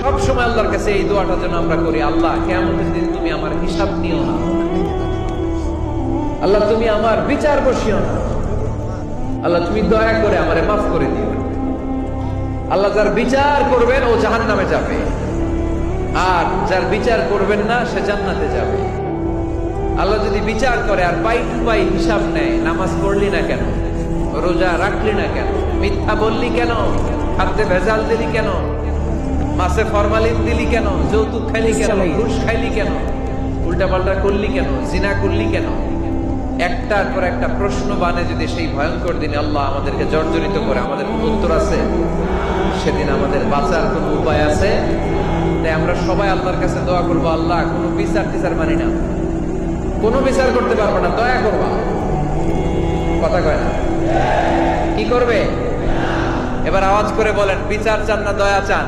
সব সময় আল্লাহর কাছে এই দোয়াটা যেন আমরা করি, আল্লাহ কিয়ামতের দিন তুমি আমার হিসাব নিও না, আল্লাহ তুমি আমার বিচার বসিও না, আল্লাহ তুমি দয়া করে আমারে মাফ করে দিও। আল্লাহ যার বিচার করবেন ও জাহান্নামে যাবে, আর যার বিচার করবেন না সে জান্নাতে যাবে। আল্লাহ যদি বিচার করে আর পাই টু পাই হিসাব নেয়, নামাজ পড়লি না কেন, রোজা রাখলি না কেন, মিথ্যা বললি কেন, খাদ্যে ভেজাল দিলি কেন, মাছে ফরমালিন দিলি কেন, যৌতুক খাইলি কেন, ঘুষ খাইলি কেন, উল্টা পাল্টা করলি কেন, জিনা করলি কেন, একটার পর একটা প্রশ্ন বানে যদি সেই ভয়ঙ্কর দিনে আল্লাহ আমাদেরকে জর্জরিত করে, আমাদের কোনো উত্তর আছে? সেদিন আমাদের বাঁচার কোনো উপায় আছে? তাই আমরা সবাই আল্লাহর কাছে দোয়া করবো, আল্লাহ কোনো বিচার টিচার মানি না, কোনো বিচার করতে পারবো না, দয়া করবা। কথা কয় না? কি করবে? এবার আওয়াজ করে বলেন, বিচার চান না দয়া চান?